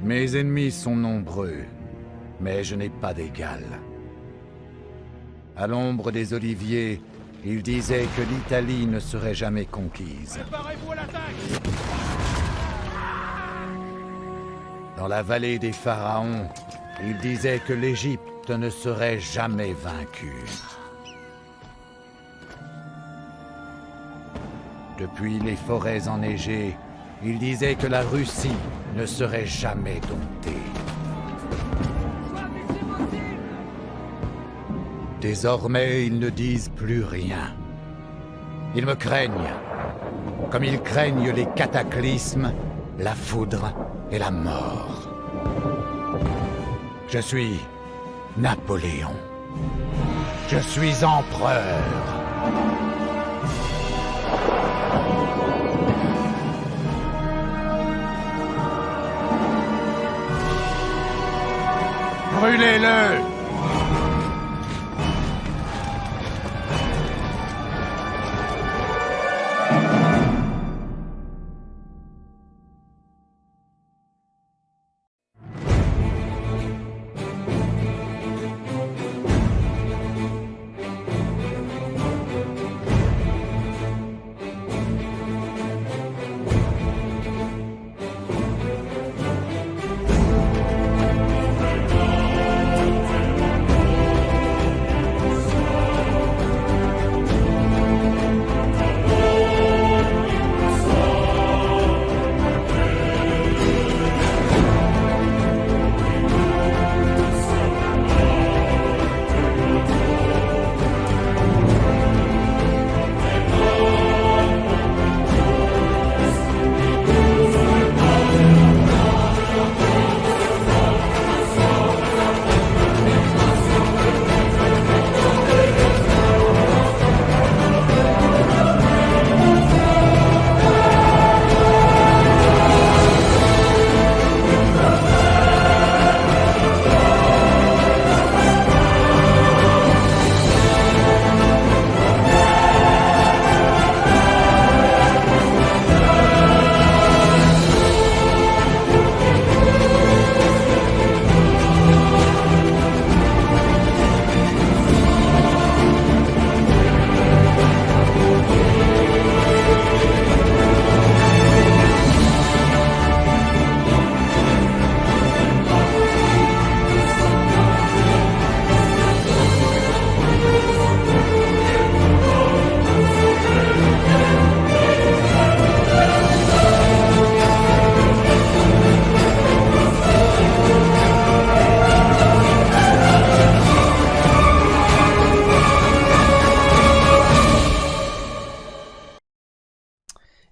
Mes ennemis sont nombreux, mais je n'ai pas d'égal. À l'ombre des oliviers, il disait que l'Italie ne serait jamais conquise. Préparez-vous à l'attaque! Dans la vallée des pharaons, il disait que l'Égypte ne serait jamais vaincue. Depuis les forêts enneigées, il disait que la Russie ne serait jamais domptée. Désormais, ils ne disent plus rien. Ils me craignent, comme ils craignent les cataclysmes, la foudre et la mort. Je suis Napoléon. Je suis empereur. Brûlez-le!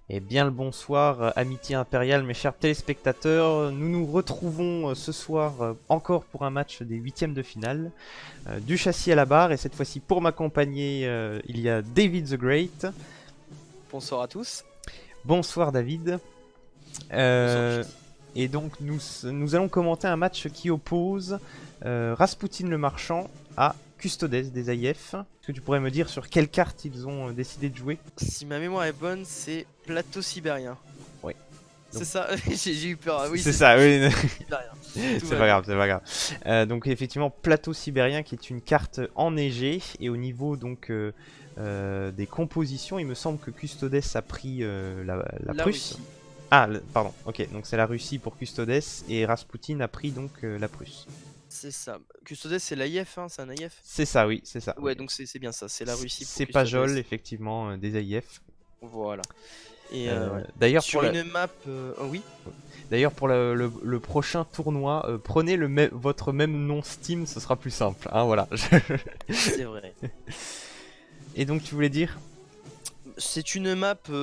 Et bien le bonsoir, amitié impériale, mes chers téléspectateurs. Nous nous retrouvons ce soir encore pour un match des huitièmes de finale du châssis à la barre. Et cette fois-ci, pour m'accompagner, il y a David the Great. Bonsoir à tous. Bonsoir David. Et donc nous allons commenter un match qui oppose Rasputin le Marchand à Custodes des AIF. Est-ce que tu pourrais me dire sur quelle carte ils ont décidé de jouer? Si ma mémoire est bonne, c'est plateau sibérien. Oui. C'est ça, j'ai eu peur. Oui, c'est ça, oui. Sibérien. C'est pas grave, c'est pas grave. Donc effectivement, plateau sibérien qui est une carte enneigée. Et au niveau donc des compositions, il me semble que Custodes a pris la Prusse. Russie. Ah, pardon, ok, donc c'est la Russie pour Custodes et Rasputin a pris donc la Prusse. C'est ça. Custodes, c'est l'AIF, hein, c'est un AIF. C'est ça, oui, c'est ça. Ouais, donc c'est bien ça, c'est la Russie pour C'est Custodes. Pajol, effectivement, des AIF. Voilà. Et d'ailleurs, sur une map. Oh, oui. D'ailleurs, pour le prochain tournoi, prenez votre même nom Steam, ce sera plus simple. Hein, voilà. C'est vrai. Et donc, tu voulais dire? C'est une map. Pour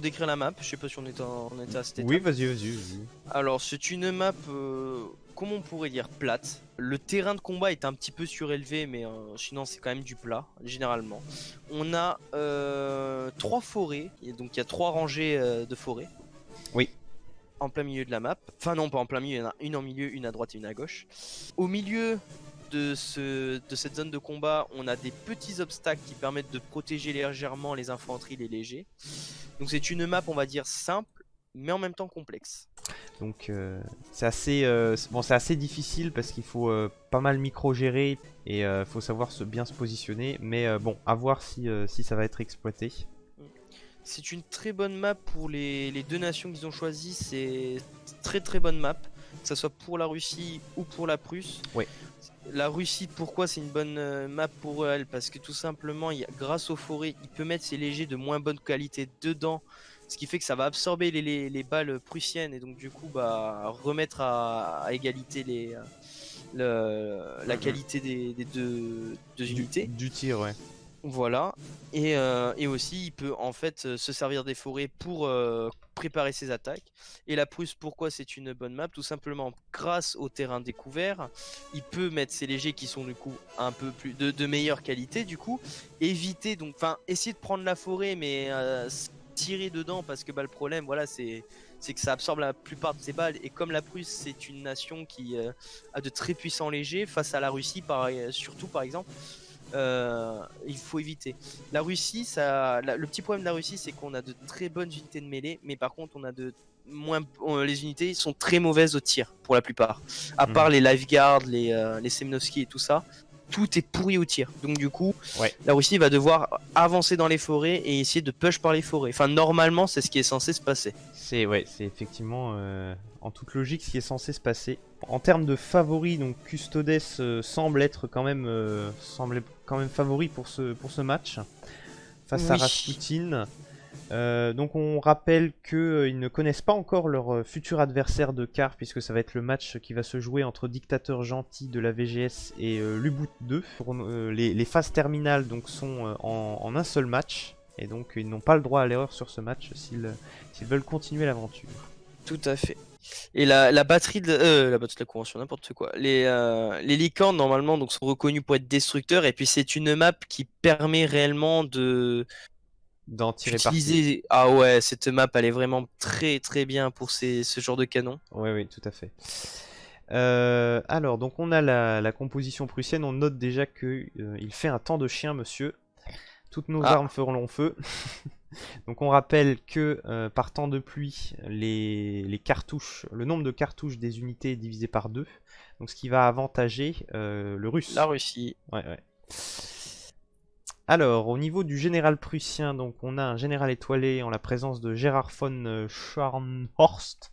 décrire la map, je sais pas si on était à cette étape. Oui, vas-y. Alors, c'est une map. Comment on pourrait dire plate. Le terrain de combat est un petit peu surélevé, mais sinon c'est quand même du plat, généralement. On a 3 forêts, et donc il y a 3 rangées de forêts. Oui. En plein milieu de la map. Enfin non, pas en plein milieu, il y en a une en milieu, une à droite et une à gauche. Au milieu de cette zone de combat, on a des petits obstacles qui permettent de protéger légèrement les infanteries, les légers. Donc c'est une map, on va dire, simple, mais en même temps complexe. Donc c'est assez difficile parce qu'il faut pas mal micro-gérer et faut savoir bien se positionner. Mais bon, à voir si ça va être exploité. C'est une très bonne map pour les deux nations qu'ils ont choisies. C'est très très bonne map, que ce soit pour la Russie ou pour la Prusse. Ouais. La Russie, pourquoi c'est une bonne map pour elle? Parce que tout simplement, grâce aux forêts, il peut mettre ses légers de moins bonne qualité dedans. Ce qui fait que ça va absorber les balles prussiennes et donc du coup remettre à égalité la qualité des deux unités. Du tir, ouais. Voilà, et aussi il peut en fait se servir des forêts pour préparer ses attaques. Et la Prusse, pourquoi c'est une bonne map? Tout simplement grâce au terrain découvert, il peut mettre ses légers qui sont du coup un peu plus de meilleure qualité, du coup éviter, donc enfin essayer de prendre la forêt mais tirer dedans, parce que le problème voilà c'est que ça absorbe la plupart de ses balles, et comme la Prusse c'est une nation qui a de très puissants légers face à la Russie surtout par exemple, il faut éviter. La Russie, le petit problème de la Russie, c'est qu'on a de très bonnes unités de mêlée, mais par contre, on a les unités sont très mauvaises au tir pour la plupart. À part les Lifeguards, les Semenovsky et tout ça, tout est pourri au tir. Donc du coup, la Russie va devoir avancer dans les forêts et essayer de push par les forêts. Enfin, normalement, c'est ce qui est censé se passer. C'est effectivement en toute logique ce qui est censé se passer. En termes de favoris, donc Custodes semble quand même favori pour ce match face à Rasputin. Donc on rappelle qu'ils ne connaissent pas encore leur futur adversaire de quart, puisque ça va être le match qui va se jouer entre Dictateur Gentil de la VGS et Lubout 2. Les phases terminales donc sont en un seul match, et donc ils n'ont pas le droit à l'erreur sur ce match s'ils veulent continuer l'aventure. Tout à fait. Et la batterie de la convention, n'importe quoi. Les licornes normalement donc sont reconnus pour être destructeurs, et puis c'est une map qui permet réellement d'en tirer parti. Ah ouais, cette map elle est vraiment très très bien pour ce genre de canon. Oui, tout à fait. Alors donc on a la composition prussienne. On note déjà que il fait un temps de chien, monsieur. Toutes nos armes feront long feu. Donc on rappelle que par temps de pluie, les cartouches, le nombre de cartouches des unités est divisé par 2. Donc ce qui va avantager le russe. La Russie. Ouais. Alors, au niveau du général prussien, donc on a un général étoilé en la présence de Gerhard von Scharnhorst.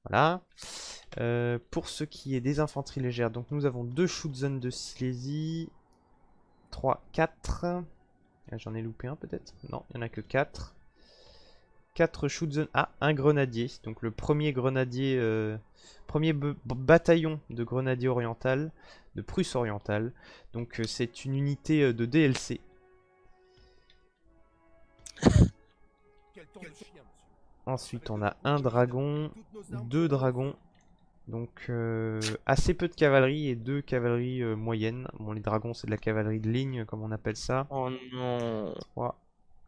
Voilà. Pour ce qui est des infanteries légères, donc nous avons 2 Schutzen de Silésie, 3, 4. J'en ai loupé un peut-être? Non, il n'y en a que 4. 4 Schutzen. Ah, un grenadier. Donc le premier grenadier, premier bataillon de grenadier oriental, de Prusse orientale. Donc c'est une unité de DLC. Ensuite on a un dragon, 2 dragons. Donc assez peu de cavalerie et 2 cavaleries moyennes. Bon, les dragons c'est de la cavalerie de ligne comme on appelle ça. Oh non. 3,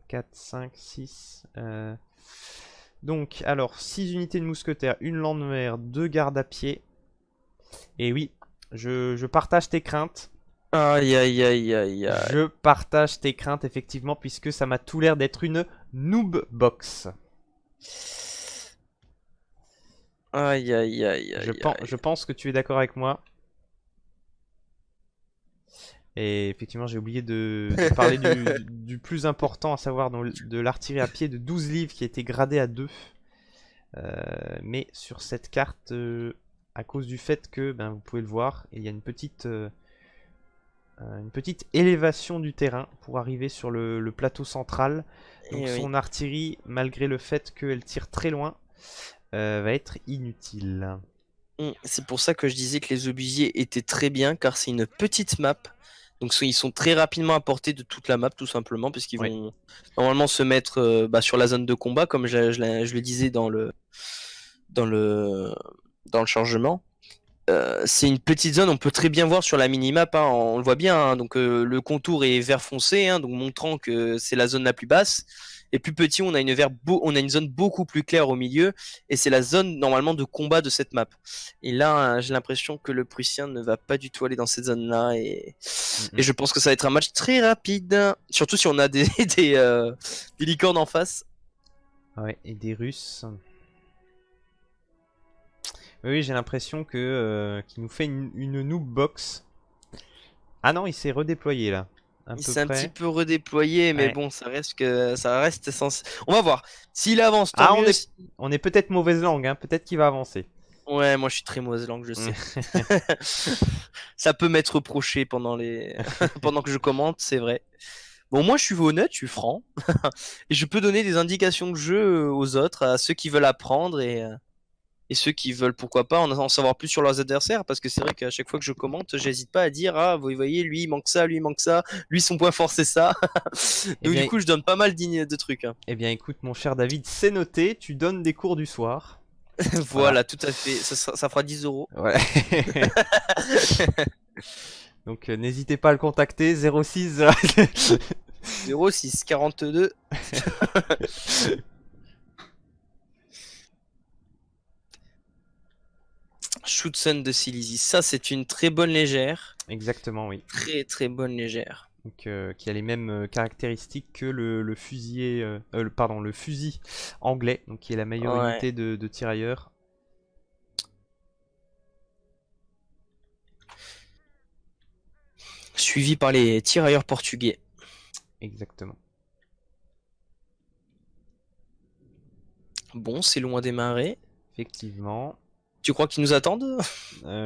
4, 5, 6. Donc alors 6 unités de mousquetaires, une lance-mer, 2 gardes à pied. Et oui, je partage tes craintes. Aïe aïe aïe aïe aïe. Je partage tes craintes effectivement, puisque ça m'a tout l'air d'être une noob box. Aïe aïe aïe aïe. Je pense que tu es d'accord avec moi. Et effectivement, j'ai oublié de parler du plus important, à savoir de l'artillerie à pied de 12 livres qui était gradée à 2. Mais sur cette carte, à cause du fait que, vous pouvez le voir, il y a une petite élévation du terrain pour arriver sur le plateau central. Donc son artillerie, malgré le fait qu'elle tire très loin, va être inutile. C'est pour ça que je disais que les obusiers étaient très bien, car c'est une petite map. Donc ils sont très rapidement à portée de toute la map, tout simplement, puisqu'ils vont normalement se mettre sur la zone de combat, comme je le disais dans le chargement. C'est une petite zone, on peut très bien voir sur la minimap, hein, on le voit bien, hein, donc le contour est vert foncé, hein, donc montrant que c'est la zone la plus basse. Et plus petit, on a une zone beaucoup plus claire au milieu, et c'est la zone normalement de combat de cette map. Et là, j'ai l'impression que le Prussien ne va pas du tout aller dans cette zone-là, et je pense que ça va être un match très rapide, surtout si on a des licornes en face. Ouais, et des Russes. Oui, j'ai l'impression que qu'il nous fait une noob box. Ah non, il s'est redéployé là. À Il peu s'est un petit près. peu redéployé, mais Ouais. bon, ça reste essentiel. On va voir. S'il avance, tant Ah, mieux. on est peut-être mauvaise langue, hein. Peut-être qu'il va avancer. Ouais, moi je suis très mauvaise langue, je sais. Ça peut m'être reproché pendant les pendant que je commente, c'est vrai. Bon, moi je suis honnête, je suis franc. Et je peux donner des indications de jeu aux autres, à ceux qui veulent apprendre et ceux qui veulent pourquoi pas en savoir plus sur leurs adversaires. Parce que c'est vrai qu'à chaque fois que je commente, j'hésite pas à dire ah vous voyez lui il manque ça, lui il manque ça, lui son point fort c'est ça. Eh Donc du bien, coup je donne pas mal de trucs, hein. eh bien, écoute, mon cher David, c'est noté. Tu donnes des cours du soir. Voilà. Voilà, tout à fait. Ça fera 10 euros. Ouais. Donc, n'hésitez pas à le contacter. 06. 06 42. Shootsun de Silesia. Ça, c'est une très bonne légère. Exactement, oui. Très très bonne légère. Donc, qui a les mêmes caractéristiques que le fusil, pardon, le fusil anglais, donc qui est la meilleure Ouais. unité de tirailleurs. Suivi par les tirailleurs portugais. Exactement. Bon, c'est long à démarrer. Effectivement. Tu crois qu'ils nous attendent?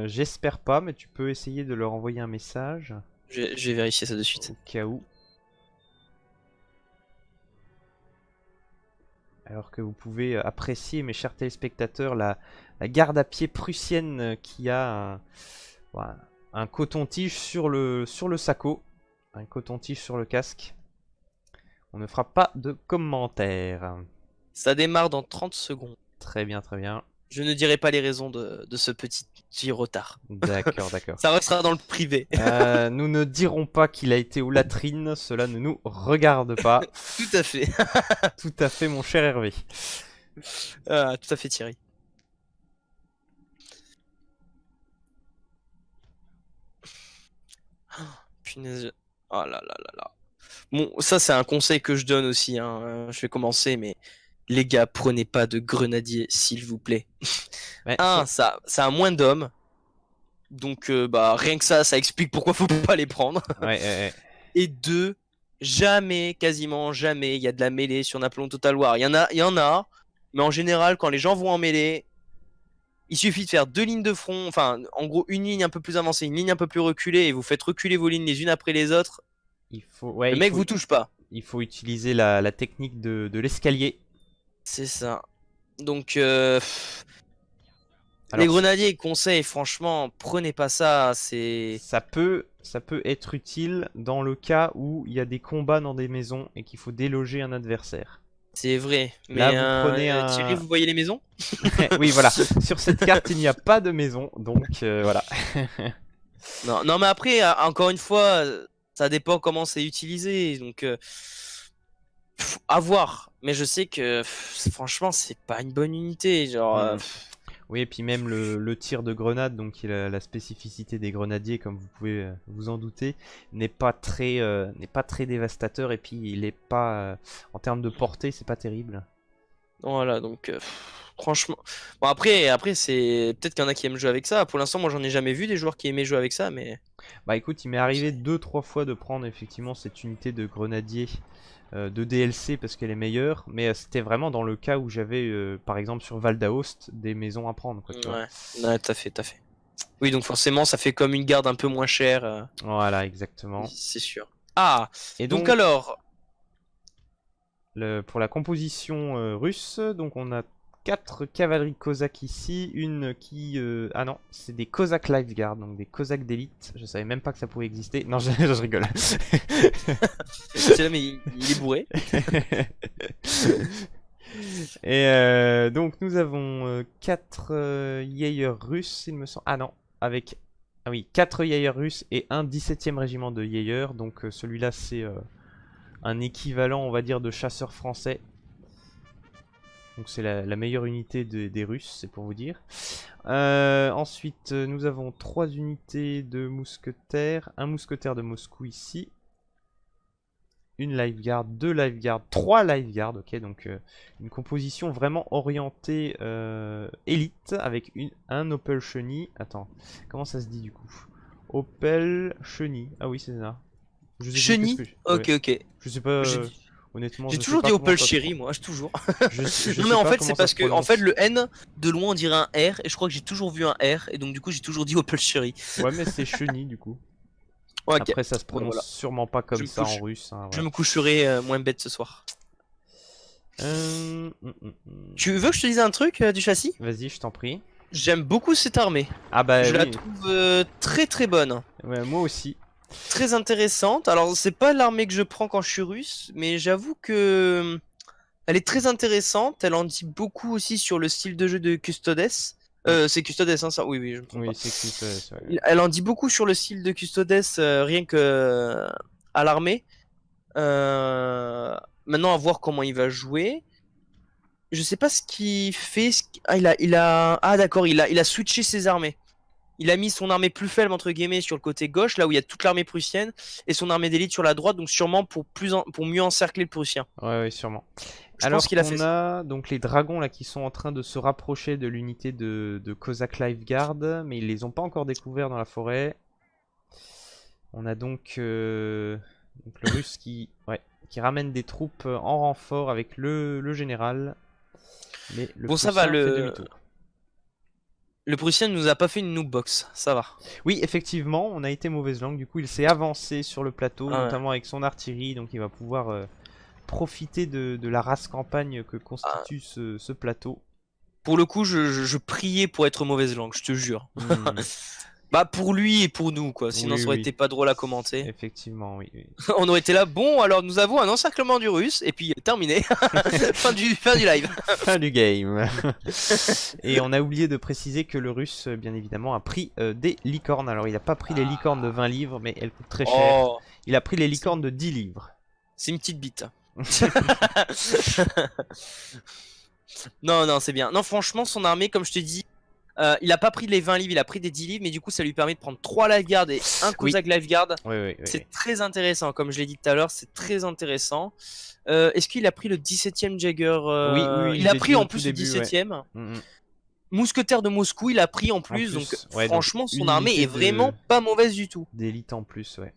J'espère pas, mais tu peux essayer de leur envoyer un message Je vais vérifier ça de suite. au cas où. Alors que vous pouvez apprécier, mes chers téléspectateurs, la garde à pied prussienne qui a voilà, un coton-tige sur le sacco, un coton-tige sur le casque. On ne fera pas de commentaires. Ça démarre dans 30 secondes. Très bien, très bien. Je ne dirai pas les raisons de ce petit retard. D'accord, d'accord. Ça restera dans le privé. Nous ne dirons pas qu'il a été aux latrines, cela ne nous regarde pas. Tout à fait. Tout à fait, mon cher Hervé. Tout à fait, Thierry. Punaise. Oh là là là là. Bon, ça c'est un conseil que je donne aussi, hein. Je vais commencer, mais les gars, prenez pas de grenadier, s'il vous plaît. Ouais, Ça a moins d'hommes. Donc bah rien que ça explique pourquoi faut pas les prendre. ouais. Et deux, jamais, quasiment jamais, il y a de la mêlée sur Napoléon Total War. Il y en a, mais en général, quand les gens vont en mêlée, il suffit de faire deux lignes de front, enfin, en gros, une ligne un peu plus avancée, une ligne un peu plus reculée, et vous faites reculer vos lignes les unes après les autres. Ouais, Le mec vous touche pas. il faut utiliser la technique de l'escalier. C'est ça. Donc, Alors, les grenadiers, conseils, franchement, prenez pas ça. ça peut être utile dans le cas où il y a des combats dans des maisons et qu'il faut déloger un adversaire. C'est vrai. Là, Mais vous prenez un... Thierry, vous voyez les maisons? Oui, voilà. Sur cette carte, il n'y a pas de maison, donc voilà. Non, mais après, encore une fois, ça dépend comment c'est utilisé. Donc, à voir. Mais je sais que, franchement, c'est pas une bonne unité. Genre, Oui, et puis même le tir de grenade, donc qui est la spécificité des grenadiers, comme vous pouvez vous en douter, n'est pas très dévastateur, et puis il est pas en termes de portée, c'est pas terrible. voilà. Donc, franchement, bon après c'est peut-être qu'il y en a qui aiment jouer avec ça. Pour l'instant, moi, j'en ai jamais vu des joueurs qui aimaient jouer avec ça, mais Bah écoute, il m'est arrivé 2-3 fois de prendre effectivement cette unité de grenadier de DLC parce qu'elle est meilleure, mais c'était vraiment dans le cas où j'avais par exemple sur Val d'Aoste des maisons à prendre, quoi, tu vois. ouais, t'as fait. Oui, donc forcément, ça fait comme une garde un peu moins chère. Voilà, exactement. C'est sûr. Ah, Et donc alors, pour la composition russe, donc on a 4 cavaleries cosaques ici, une qui... Ah non, c'est des Cosaques Lifeguard, donc des Cosaques d'élite. Je savais même pas que ça pouvait exister. Non, je rigole. c'est là, mais il est bourré. Et donc nous avons 4 Jaeger russes, il me semble. Ah non, avec... Ah oui, 4 Jaeger russes et un 17e régiment de Jaeger. Donc celui-là, c'est un équivalent, on va dire, de chasseurs français. Donc c'est la meilleure unité des Russes, c'est pour vous dire. Ensuite, nous avons 3 unités de mousquetaires. Un mousquetaire de Moscou ici. une Lifeguard, 2 Lifeguards, 3 Lifeguards, ok, donc une composition vraiment orientée élite avec un Opel Chenille. Attends, comment ça se dit du coup? Opel Chenille, ah oui c'est ça. Je sais plus Chenille. qu'est-ce que Ok, ok. je sais pas, J'ai honnêtement. j'ai je sais toujours pas dit comment Opel ça se Chéri, prononce. moi, toujours. Je Non, sais mais en pas fait, comment c'est ça parce se que en prononce. fait, le N de loin on dirait un R, et je crois que j'ai toujours vu un R, et donc du coup, j'ai toujours dit Opel Chéri. Ouais, mais c'est Chenille du coup. Ok. Après, ça se prononce Voilà. sûrement pas comme Je me ça en couche. russe. Hein, Je voilà. me coucherai moins bête ce soir. Hum, Tu veux que je te dise un truc du châssis? Vas-y, je t'en prie. J'aime beaucoup cette armée. Ah bah Je la oui, trouve très très bonne. ouais, moi aussi. Très intéressante. Alors, c'est pas l'armée que je prends quand je suis russe, mais j'avoue que elle est très intéressante. Elle en dit beaucoup aussi sur le style de jeu de Custodes. C'est Custodes, hein, ça? Oui, oui, je me trompe Oui, pas. c'est que ouais. Elle en dit beaucoup sur le style de Custodes, rien que à l'armée. Maintenant, à voir comment il va jouer. Je sais pas ce qu'il fait. Ah, d'accord, il a switché ses armées. Il a mis son armée plus faible entre guillemets sur le côté gauche, là où il y a toute l'armée prussienne, et son armée d'élite sur la droite, donc sûrement pour mieux encercler le prussien. Ouais, ouais, sûrement. Je Alors pense qu'il a fait qu'on ça. a donc les dragons là qui sont en train de se rapprocher de l'unité de Cossack Lifeguard, mais ils les ont pas encore découverts dans la forêt. On a donc le russe qui ramène des troupes en renfort avec le général. Mais le Bon, ça Prussien va, fait demi-tour. le prussien ne nous a pas fait une noob box, ça va. Oui, effectivement, on a été mauvaise langue. Du coup, il s'est avancé sur le plateau, Ah ouais. notamment avec son artillerie. Donc, il va pouvoir profiter de la race campagne que constitue ce plateau. Pour le coup, je priais pour être mauvaise langue, je te jure. Hmm, Bah, pour lui et pour nous, quoi. Sinon, Oui, ça aurait oui. été pas drôle à commenter. Effectivement, oui. Oui. On aurait été là, bon, alors nous avons un encerclement du russe, et puis terminé. fin du live. Fin du game. Et on a oublié de préciser que le russe, bien évidemment, a pris des licornes. Alors, il n'a pas pris les licornes de 20 livres, mais elles coûtent très cher. Oh, Il a pris les licornes de 10 livres. c'est une petite bite. Non, non, c'est bien. Non, franchement, son armée, comme je te dis, il a pas pris les 20 livres, il a pris des 10 livres, mais du coup, ça lui permet de prendre 3 lifeguards et un Cossack lifeguard. Oui, oui, oui. C'est très intéressant, comme je l'ai dit tout à l'heure, c'est très intéressant. Est-ce qu'il a pris le 17ème Jagger Oui, oui, il a j'ai pris dit en au plus tout le début, ouais. 17ème. Mm, mm. Mousquetaire de Moscou, il a pris en plus, donc ouais, franchement, donc, son une armée unité est vraiment pas mauvaise du tout. d'élite en plus, ouais.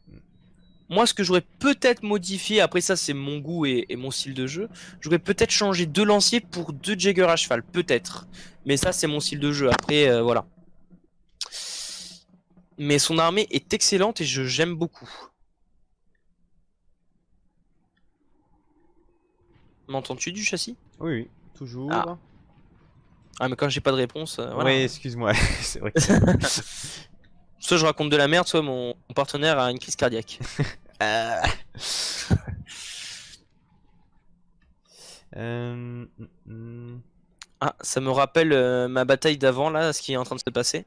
Moi, ce que j'aurais peut-être modifié, après ça, c'est mon goût et mon style de jeu, j'aurais peut-être changé 2 lanciers pour 2 Jagger à cheval, peut-être. Mais ça, c'est mon style de jeu, après, voilà. Mais son armée est excellente et j'aime beaucoup. M'entends-tu du châssis? Oui, oui, toujours. Ah, mais quand j'ai pas de réponse, voilà. Ouais, excuse-moi, c'est vrai que... Soit je raconte de la merde, soit mon partenaire a une crise cardiaque. Ah, ça me rappelle ma bataille d'avant, là, ce qui est en train de se passer.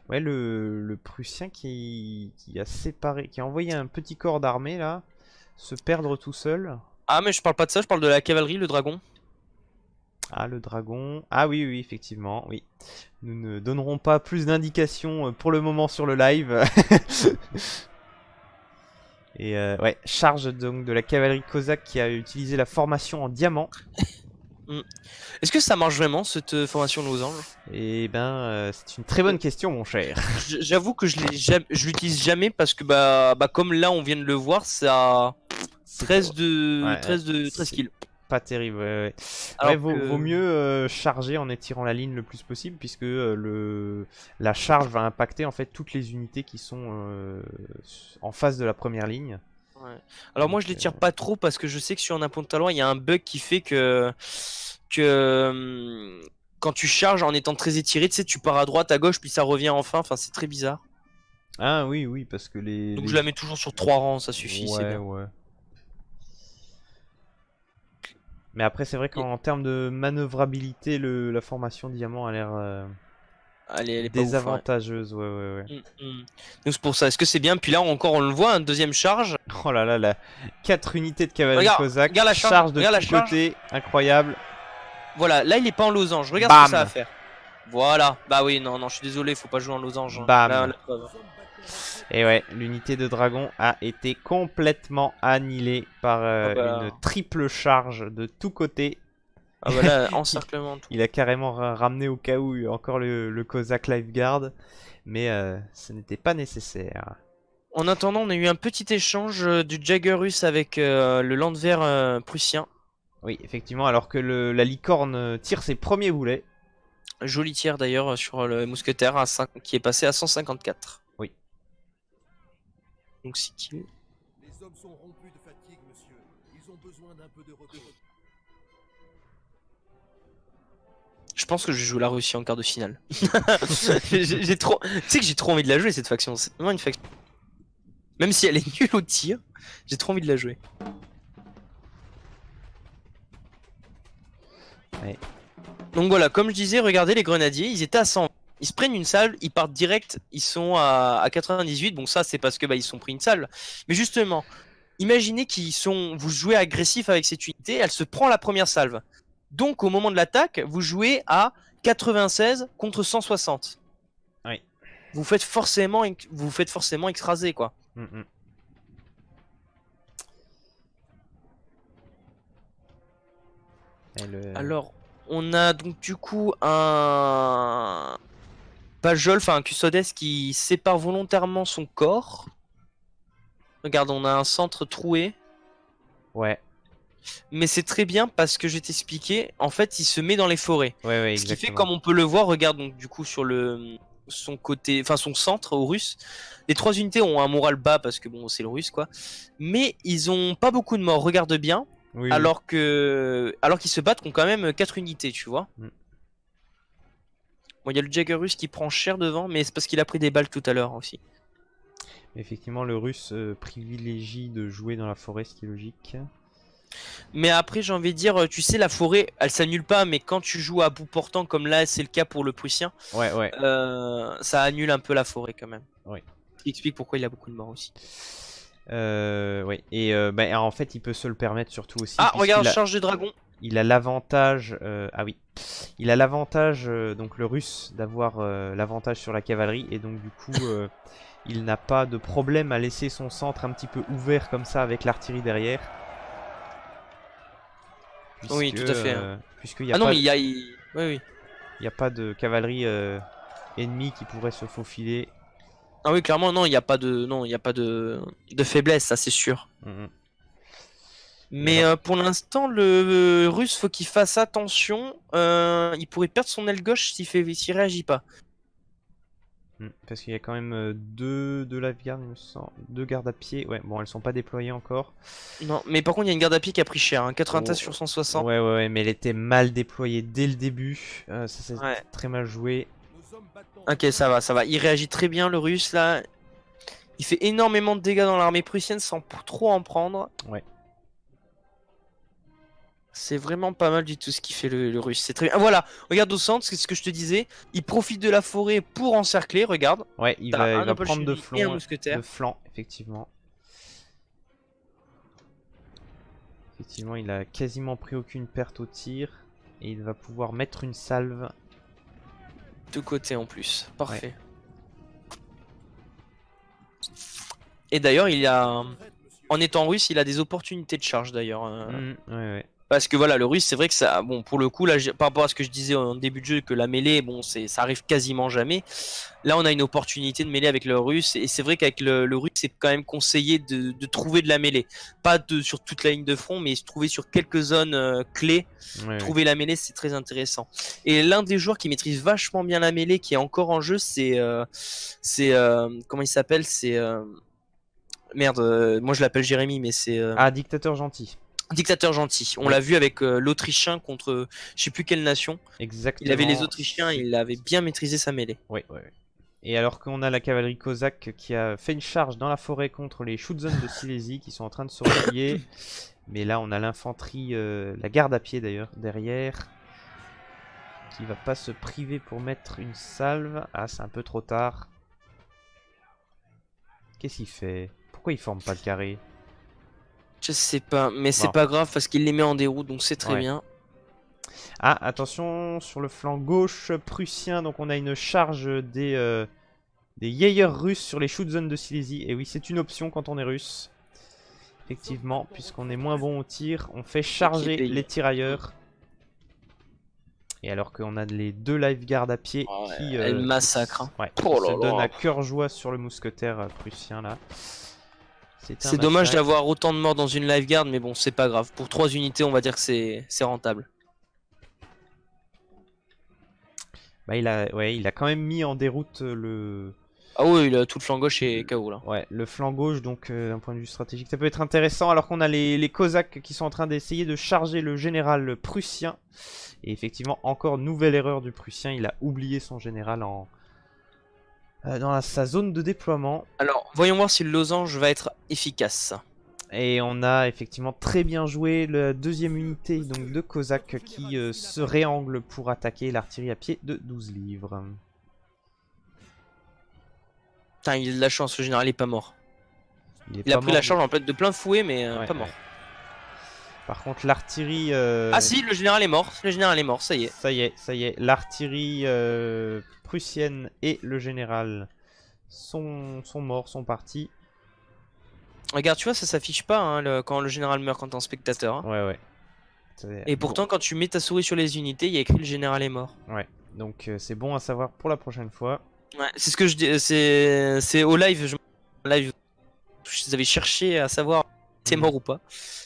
Ouais, le Prussien qui a séparé, qui a envoyé un petit corps d'armée, là, se perdre tout seul. Ah, mais je parle pas de ça, je parle de la cavalerie, le dragon. Ah, le dragon. Ah oui, oui, effectivement, oui. Nous ne donnerons pas plus d'indications pour le moment sur le live. Et ouais, charge donc de la cavalerie cosaque qui a utilisé la formation en diamant. Est-ce que ça marche vraiment, cette formation losange? Et ben, c'est une très bonne question, mon cher. J'avoue que je l'utilise jamais parce que, bah, comme là, on vient de le voir, ça a 13 kills. Pas terrible, ouais. Alors Ouais, vaut mieux charger en étirant la ligne le plus possible, puisque la charge va impacter en fait toutes les unités qui sont en face de la première ligne. Ouais. Alors moi je les tire pas trop parce que je sais que sur un point de talent il y a un bug qui fait que quand tu charges en étant très étiré, tu sais, tu pars à droite, à gauche, puis ça revient enfin, c'est très bizarre. Ah oui, oui, parce que Donc je la mets toujours sur 3 rangs, ça suffit, c'est Ouais, bien. ouais. Mais après, c'est vrai qu'en termes de manœuvrabilité, la formation diamant a l'air Elle est pas ouf, désavantageuse. Ouais, ouais, ouais. Donc c'est pour ça, est-ce que c'est bien? Puis là encore on le voit, un deuxième charge. Oh là là, 4 unités de cavalerie cosaque, regarde la charge, de regarde la tous charge. côtés, incroyable. Voilà, là il est pas en losange, regarde Bam. ce que ça va faire. Voilà. Bah oui, non, je suis désolé, faut pas jouer en losange. Hein. Bam. Là, la preuve. Et ouais, l'unité de dragon a été complètement annihilée par Ah bah. une triple charge de tous côtés. Ah bah là, encerclement. Tout. Il a carrément ramené au cas où encore le Cossack Lifeguard, mais ce n'était pas nécessaire. En attendant, on a eu un petit échange du Jagger russe avec le Landwehr prussien. Oui, effectivement, alors que la licorne tire ses premiers boulets. Joli tir d'ailleurs sur le mousquetaire qui est passé à 154. Oui. Donc 6 kills. Les hommes sont rompus de fatigue, monsieur. Ils ont besoin d'un peu de repos. Je pense que je joue la Russie en quart de finale. j'ai trop... Tu sais que j'ai trop envie de la jouer cette faction. C'est vraiment une faction. Même si elle est nulle au tir, j'ai trop envie de la jouer. Ouais. Donc voilà, comme je disais, regardez les grenadiers, ils étaient à 100. Ils se prennent une salve, ils partent direct, ils sont à 98. Bon ça c'est parce que ils se sont pris une salve. Mais justement, imaginez vous jouez agressif avec cette unité, elle se prend la première salve. Donc au moment de l'attaque, vous jouez à 96 contre 160. Oui. Vous faites forcément écraser quoi. Alors, on a donc du coup un Pajol, enfin un Custodes qui sépare volontairement son corps. Regarde, on a un centre troué. Ouais. Mais c'est très bien parce que je vais t'expliquer. En fait, il se met dans les forêts. Ouais, Ce qui fait, comme on peut le voir, regarde donc du coup sur son côté, enfin son centre aux Russes. Les trois unités ont un moral bas parce que bon, c'est le Russe quoi. Mais ils ont pas beaucoup de morts. Regarde bien. Oui, alors qu'ils se battent contre quand même 4 unités, tu vois. Bon, il y a le Jagger russe qui prend cher devant, mais c'est parce qu'il a pris des balles tout à l'heure aussi. Effectivement, le russe privilégie de jouer dans la forêt, ce qui est logique. Mais après, j'ai envie de dire, tu sais, la forêt, elle s'annule pas, mais quand tu joues à bout portant, comme là, c'est le cas pour le prussien, ouais. Ça annule un peu la forêt quand même. Ouais. Ce qui explique pourquoi il a beaucoup de morts aussi. Ouais. Et en fait, il peut se le permettre surtout aussi. Ah, regarde, charge de dragon. Il a l'avantage, il a l'avantage, donc le russe, d'avoir l'avantage sur la cavalerie, et donc du coup, il n'a pas de problème à laisser son centre un petit peu ouvert comme ça avec l'artillerie derrière. Puisque, oui, tout à fait. Puisqu'il y a mais il oui. n'y a pas de cavalerie ennemie qui pourrait se faufiler. Ah oui, clairement, non, il n'y a pas de faiblesse, ça c'est sûr. Mais pour l'instant, le russe, faut qu'il fasse attention. Il pourrait perdre son aile gauche s'il réagit pas. Parce qu'il y a quand même deux lifeguards, il me semble. Deux gardes à pied. Ouais, bon, elles sont pas déployées encore. Non, mais par contre, il y a une garde à pied qui a pris cher. Hein, 93 sur 160. Ouais, mais elle était mal déployée dès le début. Ça c'est très mal joué. Ok, ça va. Il réagit très bien, le russe, là. Il fait énormément de dégâts dans l'armée prussienne sans trop en prendre. Ouais. C'est vraiment pas mal du tout ce qu'il fait le russe. C'est très bien. Ah, voilà, regarde au centre, c'est ce que je te disais. Il profite de la forêt pour encercler, regarde. Ouais, il va prendre de flanc, effectivement. Effectivement, il a quasiment pris aucune perte au tir. Et il va pouvoir mettre une salve. De côté en plus, parfait. Ouais. Et d'ailleurs, en étant russe, il a des opportunités de charge d'ailleurs. Ouais. Parce que voilà, le russe, c'est vrai que ça, bon, pour le coup, là, par rapport à ce que je disais en début de jeu, que la mêlée, bon, ça arrive quasiment jamais. Là, on a une opportunité de mêler avec le russe, et c'est vrai qu'avec le russe, c'est quand même conseillé de trouver de la mêlée. Pas sur toute la ligne de front, mais se trouver sur quelques zones clés. Trouver la mêlée, c'est très intéressant. Et l'un des joueurs qui maîtrise vachement bien la mêlée, qui est encore en jeu, c'est comment il s'appelle? C'est merde, moi je l'appelle Jérémy, mais c'est Dictateur gentil. Dictateur gentil. On l'a vu avec l'Autrichien contre je sais plus quelle nation. Exactement. Il avait les Autrichiens, il avait bien maîtrisé sa mêlée. Ouais. Et alors qu'on a la cavalerie cosaque qui a fait une charge dans la forêt contre les Schutzen de Silésie qui sont en train de se replier. Mais là on a l'infanterie, la garde à pied d'ailleurs, derrière. Qui va pas se priver pour mettre une salve. Ah, c'est un peu trop tard. Qu'est-ce qu'il fait? Pourquoi il forme pas le carré? Je sais pas, mais c'est pas grave parce qu'il les met en déroute, donc c'est très bien. Ah, attention, sur le flanc gauche prussien, donc on a une charge des Jaeger russes sur les shoot zones de Silésie. Et oui, c'est une option quand on est russe. Effectivement, puisqu'on est moins bon au tir, on fait charger les tirailleurs. Et alors qu'on a les 2 lifeguards à pied qui elle massacre. Hein. Ouais, Oh se là donnent là. à cœur joie sur le mousquetaire prussien là. C'est dommage d'avoir autant de morts dans une lifeguard, mais bon, c'est pas grave. Pour 3 unités, on va dire que c'est rentable. Bah, il a quand même mis en déroute le... Ah oui, tout le flanc gauche est KO là. Ouais, le flanc gauche, donc d'un point de vue stratégique, ça peut être intéressant alors qu'on a les Cosaques qui sont en train d'essayer de charger le général prussien. Et effectivement, encore nouvelle erreur du prussien, il a oublié son général dans sa zone de déploiement. Alors, voyons voir si le losange va être efficace. Et on a effectivement très bien joué la deuxième unité donc, de Cosaques qui se réangle pour attaquer l'artillerie à pied de 12 livres. Putain, il a de la chance, le général est pas mort. Il a pris mort, la charge en de plein fouet, mais ouais, pas mort. Ouais. Par contre, l'artillerie... Ah si, le général est mort. Le général est mort, ça y est. Ça y est. L'artillerie prussienne et le général sont morts, sont partis. Regarde, tu vois, ça s'affiche pas hein, quand le général meurt quand t'es en spectateur. Hein. Ouais. Et pourtant, quand tu mets ta souris sur les unités, il y a écrit le général est mort. Ouais, donc c'est bon à savoir pour la prochaine fois. Ouais, c'est ce que je dis. C'est au live. Live, je avais cherché à savoir si c'était mort ou pas.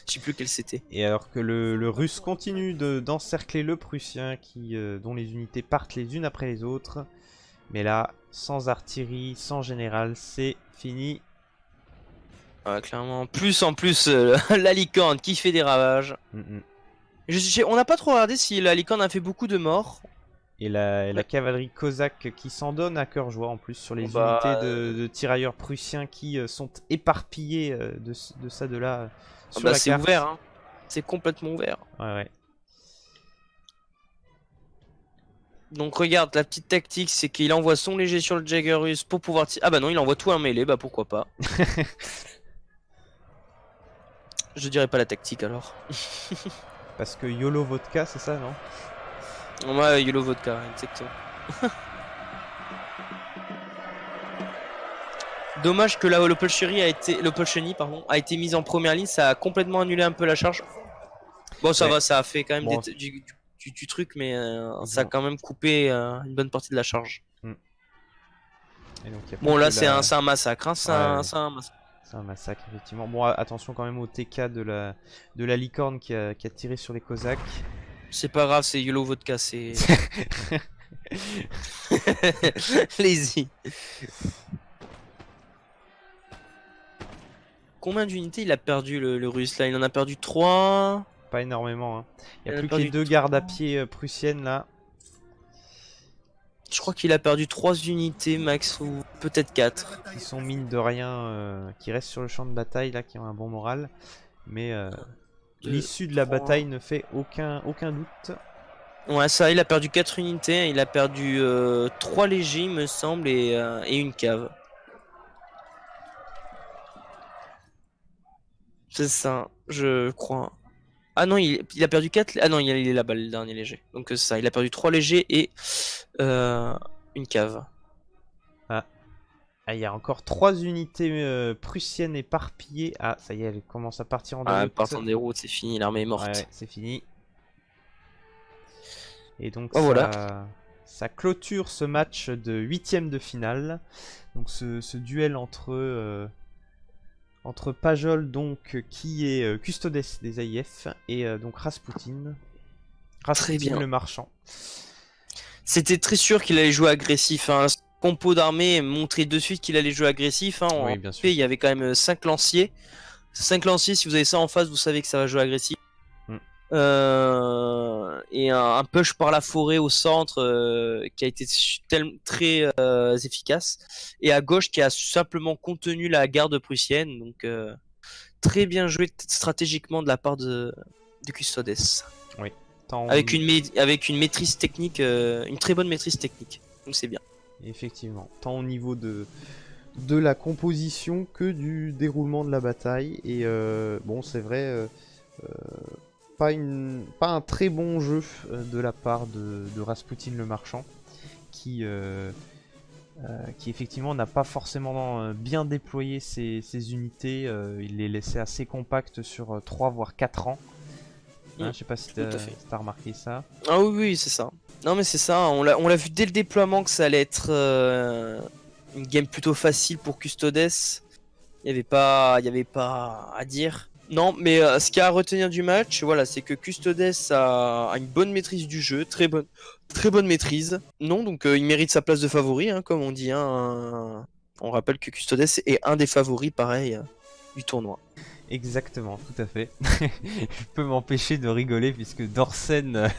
Je sais plus quel c'était. Et alors que le russe continue d'encercler le prussien dont les unités partent les unes après les autres. Mais là, sans artillerie, sans général, c'est fini. Ouais, clairement. Plus en plus, la licorne qui fait des ravages. On n'a pas trop regardé si la licorne a fait beaucoup de morts. Et la cavalerie cosaque qui s'en donne à cœur joie en plus sur les unités de tirailleurs prussiens qui sont éparpillés de ça de là sur la carte. C'est ouvert, hein. C'est complètement ouvert. Ouais. Donc regarde, la petite tactique c'est qu'il envoie son léger sur le Jaeger russe pour pouvoir tirer. Ah bah non, il envoie tout en mêlée, bah pourquoi pas. Je dirais pas la tactique alors. Parce que YOLO Vodka, c'est ça, non? Ouais, YOLO Vodka, exactement. Dommage que le Polcheny a été mise en première ligne, ça a complètement annulé un peu la charge. Bon, ça va, ça a fait quand même du truc, mais ça a quand même coupé une bonne partie de la charge. Et donc, bon, là, c'est un massacre. Hein, c'est un massacre. C'est un massacre, effectivement. Bon, attention quand même au TK de la licorne qui a tiré sur les Cosaques. C'est pas grave, c'est YOLO Vodka, c'est... Lazy. Combien d'unités il a perdu le russe là? Il en a perdu 3. Pas énormément. Hein. Il n'y a plus que les 2 gardes à pied prussiennes là. Je crois qu'il a perdu 3 unités max ou peut-être 4. Qui sont mine de rien, qui restent sur le champ de bataille là, qui ont un bon moral. Mais l'issue de la bataille ne fait aucun doute. Ouais, ça, il a perdu 4 unités, il a perdu 3 légers il me semble et une cave. C'est ça, je crois. Ah non, il a perdu 4... Ah non, il est là-bas, le dernier léger. Donc c'est ça, il a perdu 3 légers et une cave. Ah, il y a encore 3 unités prussiennes éparpillées. Ah, ça y est, elle commence à partir en déroute. Ah, partant en déroute, c'est fini, l'armée est morte. Ouais, c'est fini. Et donc ça clôture ce match de 8ème de finale. Donc ce duel entre Pajol donc qui est custodes des AIF et donc Rasputin le marchand. C'était très sûr qu'il allait jouer agressif. Hein. Compo d'armée montrait de suite qu'il allait jouer agressif. Hein. Oui, bien sûr. Il y avait quand même 5 lanciers. 5 lanciers, si vous avez ça en face, vous savez que ça va jouer agressif. Et un push par la forêt au centre qui a été très efficace. Et à gauche qui a simplement contenu la garde prussienne. Donc très bien joué stratégiquement de la part de Custodes. Oui. Avec une maîtrise technique, une très bonne maîtrise technique. Donc c'est bien. Effectivement. Tant au niveau de la composition que du déroulement de la bataille. Et bon, c'est vrai... pas un très bon jeu de la part de Rasputin le Marchand, qui effectivement n'a pas forcément bien déployé ses unités. Il les laissait assez compactes sur 3 voire 4 ans. Hein, je sais pas si Tout à fait. t'as remarqué ça. Ah oui, oui, c'est ça. Non, mais c'est ça, on l'a vu dès le déploiement que ça allait être une game plutôt facile pour Custodes. Il n'y avait pas à dire. Non, mais ce qu'il y a à retenir du match, voilà, c'est que Custodes a une bonne maîtrise du jeu, très bonne maîtrise. Non, donc il mérite sa place de favori, hein, comme on dit. Hein. On rappelle que Custodes est un des favoris, pareil, du tournoi. Exactement, tout à fait. Je peux m'empêcher de rigoler puisque Dorsen,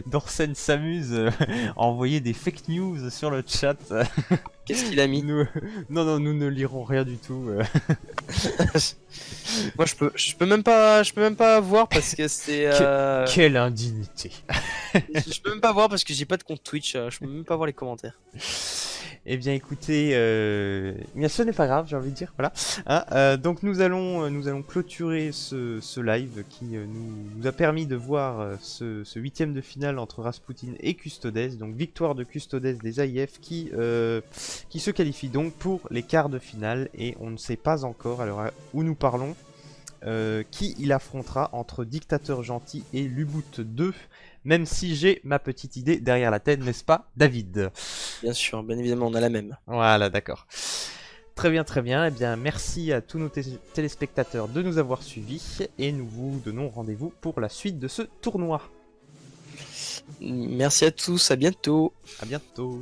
Dorsen s'amuse à envoyer des fake news sur le chat. Qu'est-ce qu'il a mis? Non, nous ne lirons rien du tout. Moi, je peux même pas voir parce que c'est. Quelle indignité. Je peux même pas voir parce que j'ai pas de compte Twitch. Je peux même pas voir les commentaires. Eh bien écoutez, mais ce n'est pas grave, j'ai envie de dire, voilà. Hein, donc nous allons clôturer ce live qui nous a permis de voir ce 8ème de finale entre Rasputin et Custodes. Donc victoire de Custodes des AIF qui se qualifie donc pour les quarts de finale. Et on ne sait pas encore, à l'heure où nous parlons, qui il affrontera entre Dictateur Gentil et Luboot 2. Même si j'ai ma petite idée derrière la tête, n'est-ce pas, David? Bien sûr, bien évidemment, on a la même. Voilà, d'accord. Très bien, très bien. Eh bien, merci à tous nos téléspectateurs de nous avoir suivis et nous vous donnons rendez-vous pour la suite de ce tournoi. Merci à tous, à bientôt. À bientôt.